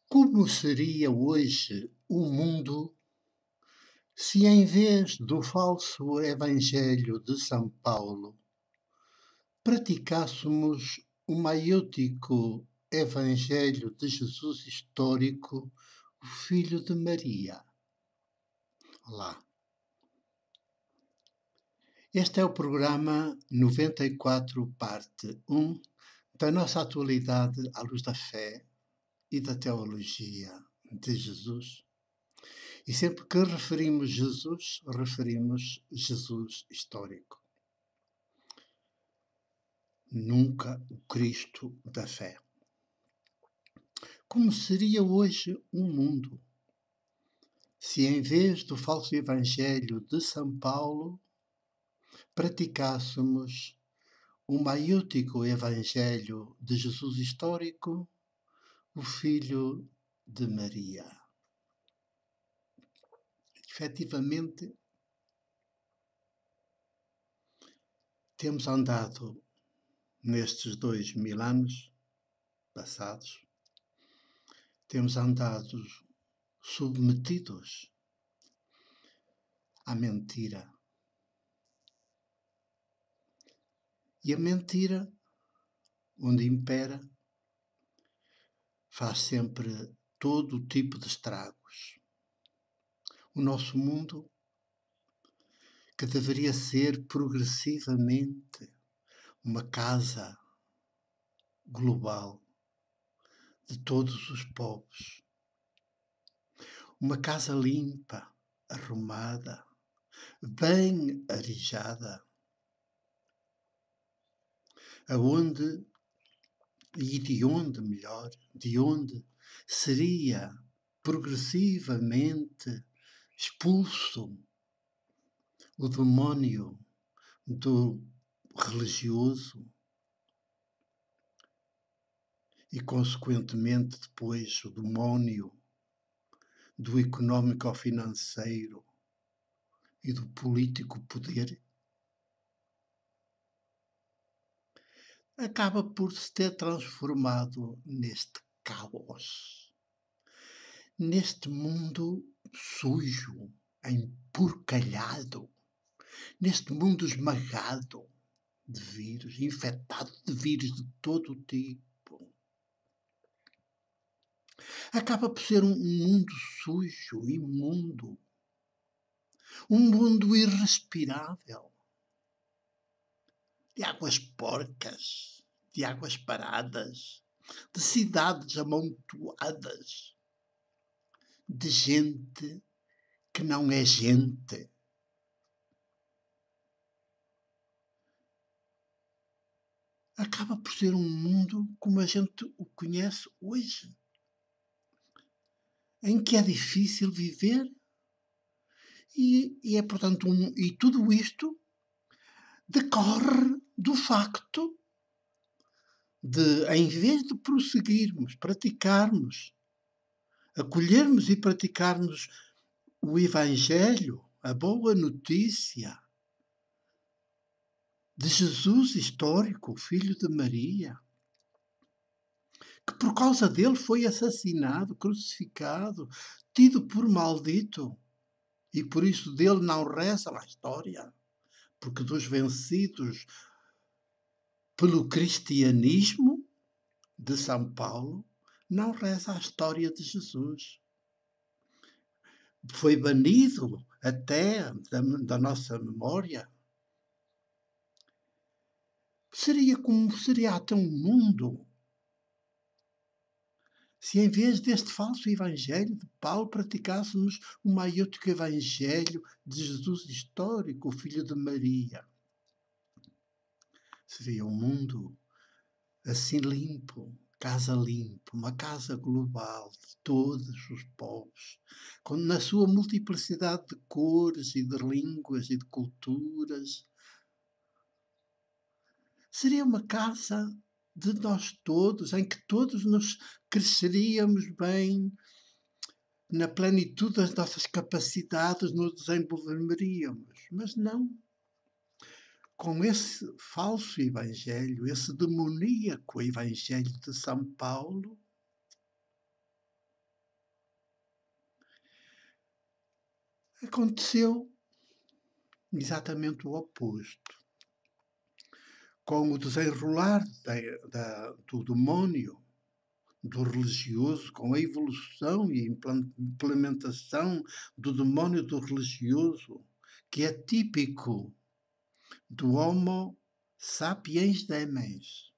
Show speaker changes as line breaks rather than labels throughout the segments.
Como seria hoje o mundo se, em vez do falso Evangelho de São Paulo, praticássemos o maiútico Evangelho de Jesus histórico, o Filho de Maria? Olá. Este é o programa 94, parte 1, da nossa atualidade à luz da fé e da teologia de Jesus. E sempre que referimos Jesus histórico. Nunca o Cristo da fé. Como seria hoje o mundo se, em vez do falso Evangelho de São Paulo, praticássemos o maiútico Evangelho de Jesus histórico, o Filho de Maria? Efetivamente, temos andado nestes 2000 anos passados, temos andado submetidos à mentira. E a mentira, onde impera, faz sempre todo o tipo de estragos. O nosso mundo, que deveria ser progressivamente uma casa global de todos os povos, uma casa limpa, arrumada, bem arejada, aonde e de onde seria progressivamente expulso o demónio do religioso e, consequentemente, depois o demónio do económico-financeiro e do político poder, acaba por se ter transformado neste caos, neste mundo sujo, empurcalhado, neste mundo esmagado de vírus, infectado de vírus de todo o tipo. Acaba por ser um mundo sujo, imundo, um mundo irrespirável, de águas porcas, de águas paradas, de cidades amontoadas, de gente que não é gente. Acaba por ser um mundo como a gente o conhece hoje, em que é difícil viver e é, portanto, e tudo isto decorre do facto de, em vez de prosseguirmos, praticarmos, acolhermos e praticarmos o Evangelho, a boa notícia de Jesus histórico, o Filho de Maria, que por causa dele foi assassinado, crucificado, tido por maldito, e por isso dele não reza a história, porque dos vencidos pelo cristianismo de São Paulo, não reza a história de Jesus. Foi banido até da nossa memória. Seria até um mundo se, em vez deste falso Evangelho de Paulo, praticássemos o maiútico Evangelho de Jesus histórico, o Filho de Maria. Seria um mundo assim limpo, casa limpa, uma casa global de todos os povos, na sua multiplicidade de cores e de línguas e de culturas. Seria uma casa de nós todos, em que todos nos cresceríamos bem, na plenitude das nossas capacidades, nos desenvolveríamos. Mas não. Com esse falso Evangelho, esse demoníaco Evangelho de São Paulo, Aconteceu exatamente o oposto. Com o desenrolar do demónio, do religioso, com a evolução e a implementação do demónio do religioso, que é típico do Homo sapiens demens.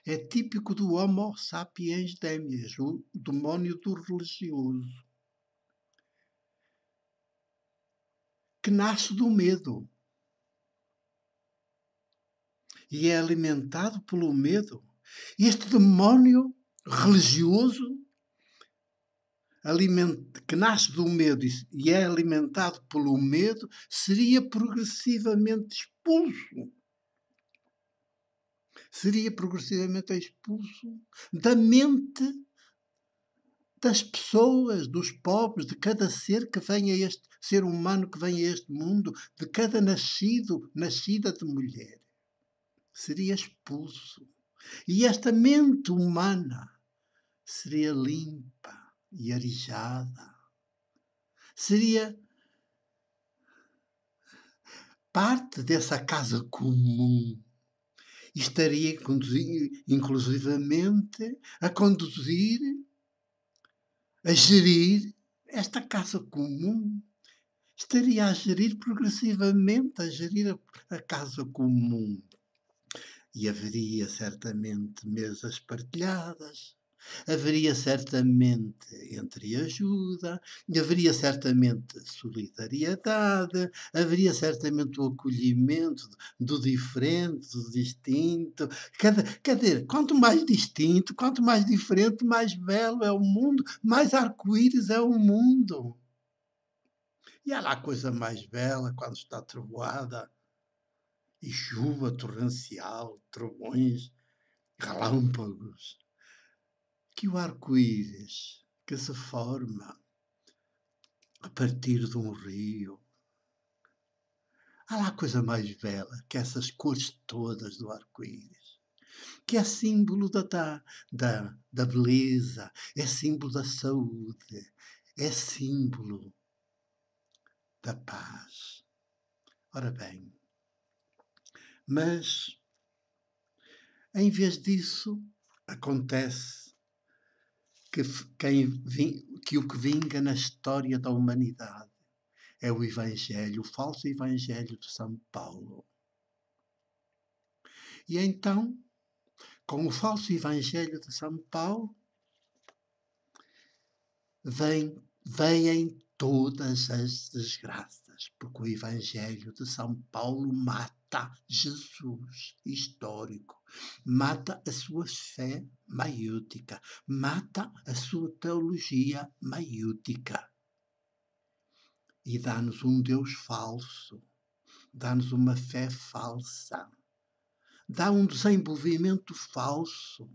É típico do Homo sapiens demens, o demónio do religioso, que nasce do medo e é alimentado pelo medo. Este demónio religioso que nasce do medo e é alimentado pelo medo seria progressivamente expulso. Seria progressivamente expulso da mente das pessoas, dos povos, de cada ser que vem a este ser humano que vem a este mundo, de cada nascida de mulher. Seria expulso. E esta mente humana seria limpa e arejada. Seria parte dessa casa comum. Estaria inclusivamente a conduzir, a gerir esta casa comum. Estaria a gerir progressivamente, a gerir a casa comum. E haveria certamente mesas partilhadas, haveria certamente entreajuda, haveria certamente solidariedade, haveria certamente o acolhimento do diferente, do distinto. Quer dizer, quanto mais distinto, quanto mais diferente, mais belo é o mundo, mais arco-íris é o mundo. E há lá coisa mais bela quando está trovoada e chuva torrencial, trovões, relâmpagos, que o arco-íris que se forma a partir de um rio. Há lá coisa mais bela que essas cores todas do arco-íris, que é símbolo da beleza, é símbolo da saúde, é símbolo da paz. Ora bem, mas em vez disso, acontece que o que vinga na história da humanidade é o Evangelho, o falso Evangelho de São Paulo. E então, com o falso Evangelho de São Paulo, vêm todas as desgraças, porque o Evangelho de São Paulo mata Jesus histórico, mata a sua fé maiútica, mata a sua teologia maiútica e dá-nos um Deus falso, dá-nos uma fé falsa, dá um desenvolvimento falso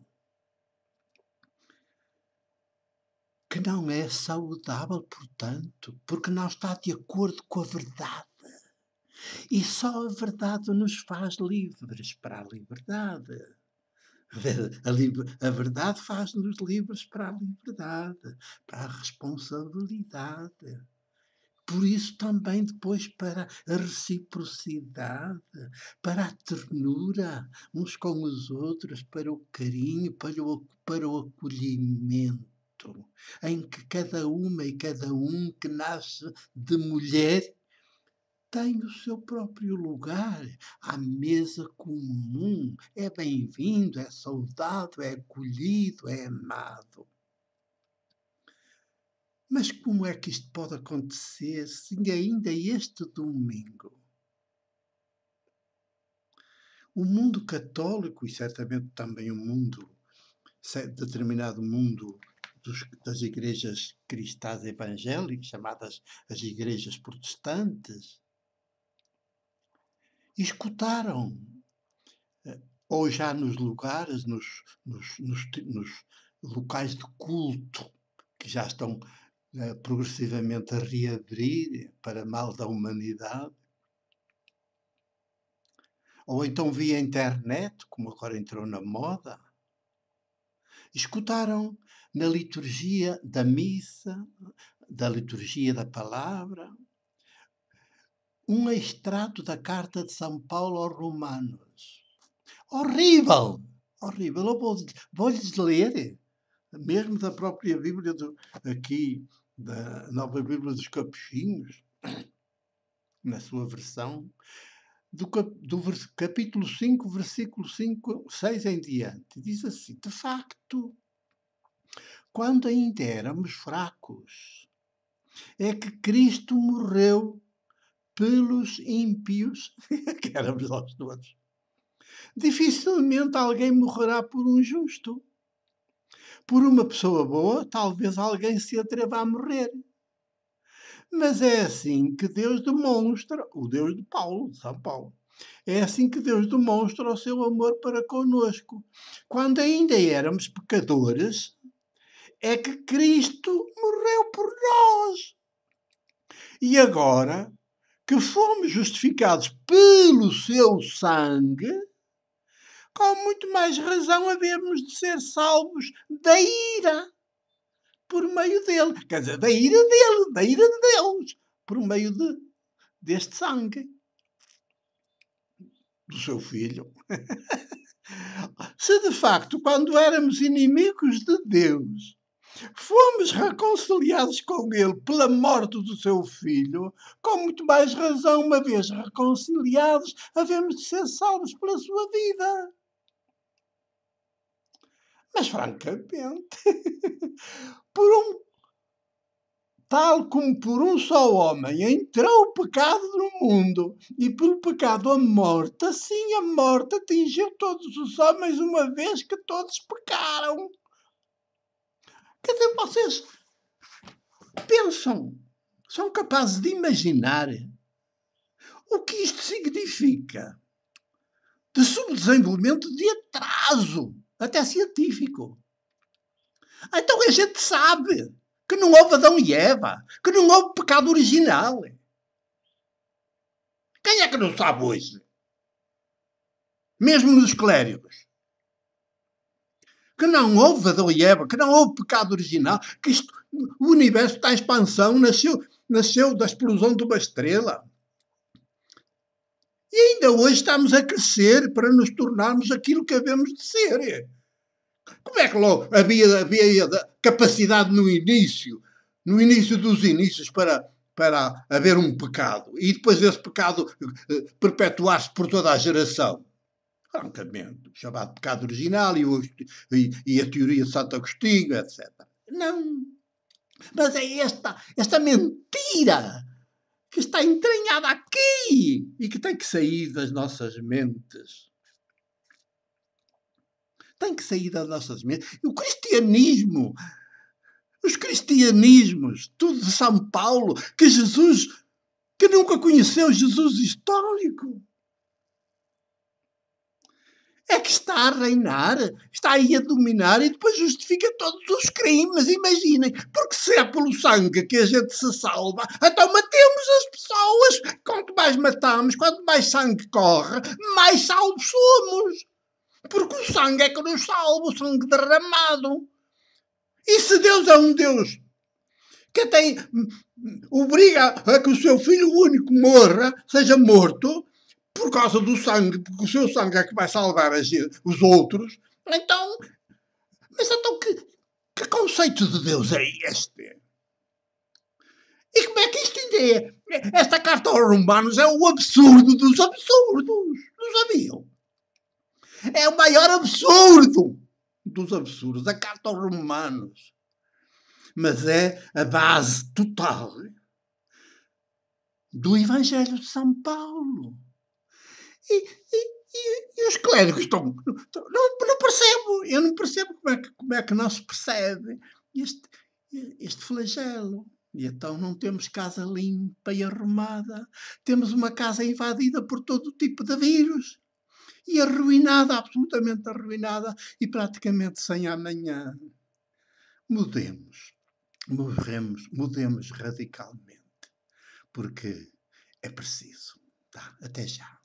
que não é saudável, portanto, porque não está de acordo com a verdade. E só a verdade nos faz livres para a liberdade. A verdade faz-nos livres para a liberdade, para a responsabilidade. Por isso também depois para a reciprocidade, para a ternura uns com os outros, para o carinho, para o acolhimento, em que cada uma e cada um que nasce de mulher tem o seu próprio lugar à mesa comum, é bem-vindo, é saudado, é acolhido, é amado. Mas como é que isto pode acontecer se ainda este domingo o mundo católico e certamente também determinado mundo das igrejas cristãs evangélicas, chamadas as igrejas protestantes, escutaram, ou já nos lugares, nos locais de culto, que já estão progressivamente a reabrir para mal da humanidade, ou então via internet, como agora entrou na moda, escutaram na liturgia da missa da liturgia da palavra, um extrato da carta de São Paulo aos Romanos. Horrível! Horrível. Eu vou-lhes ler, mesmo da própria Bíblia, aqui, da Nova Bíblia dos Capuchinhos, na sua versão, do capítulo 5, versículo 6 em diante. Diz assim: de facto, quando ainda éramos fracos, é que Cristo morreu pelos ímpios, que éramos nós todos. Dificilmente alguém morrerá por um justo. Por uma pessoa boa, talvez alguém se atreva a morrer. Mas é assim que Deus demonstra, o Deus de Paulo, de São Paulo, é assim que Deus demonstra o seu amor para conosco. Quando ainda éramos pecadores, é que Cristo morreu por nós. E agora que fomos justificados pelo seu sangue, com muito mais razão havemos de ser salvos da ira por meio dele. Quer dizer, da ira dele, da ira de Deus, por meio deste sangue do seu filho. Se de facto, quando éramos inimigos de Deus, fomos reconciliados com ele pela morte do seu filho, com muito mais razão, uma vez reconciliados, havemos de ser salvos pela sua vida. Mas, francamente, tal como por um só homem entrou o pecado no mundo e pelo pecado a morte, assim a morte atingiu todos os homens uma vez que todos pecaram. Quer dizer, vocês pensam, são capazes de imaginar o que isto significa de subdesenvolvimento, de atraso, até científico. Então a gente sabe que não houve Adão e Eva, que não houve pecado original. Quem é que não sabe hoje? Mesmo nos clérigos. Que não houve Adão e Eva, que não houve pecado original, que o universo está em expansão, nasceu da explosão de uma estrela. E ainda hoje estamos a crescer para nos tornarmos aquilo que havemos de ser. Como é que logo havia capacidade no início dos inícios, para haver um pecado e depois esse pecado perpetuar-se por toda a geração? Francamente, o chamado pecado original e a teoria de Santo Agostinho, etc. Não. Mas é esta mentira que está entranhada aqui e que tem que sair das nossas mentes. Tem que sair das nossas mentes. O cristianismo, os cristianismos, tudo de São Paulo, que Jesus, que nunca conheceu Jesus histórico, é que está a reinar, está aí a dominar e depois justifica todos os crimes, imaginem. Porque se é pelo sangue que a gente se salva, então matemos as pessoas. Quanto mais matamos, quanto mais sangue corre, mais salvos somos. Porque o sangue é que nos salva, o sangue derramado. E se Deus é um Deus que até obriga a que o seu filho único morra, seja morto, por causa do sangue, porque o seu sangue é que vai salvar os outros, então, mas então que conceito de Deus é este? E como é que isto ainda é? Esta carta aos Romanos é o absurdo dos absurdos. Não sabiam? É o maior absurdo dos absurdos, a carta aos Romanos. Mas é a base total do Evangelho de São Paulo. E os clérigos estão... Não percebo. Eu não percebo como é que não se percebe este flagelo. E então não temos casa limpa e arrumada. Temos uma casa invadida por todo tipo de vírus. E arruinada, absolutamente arruinada. E praticamente sem amanhã. Mudemos radicalmente. Porque é preciso. Tá? Até já.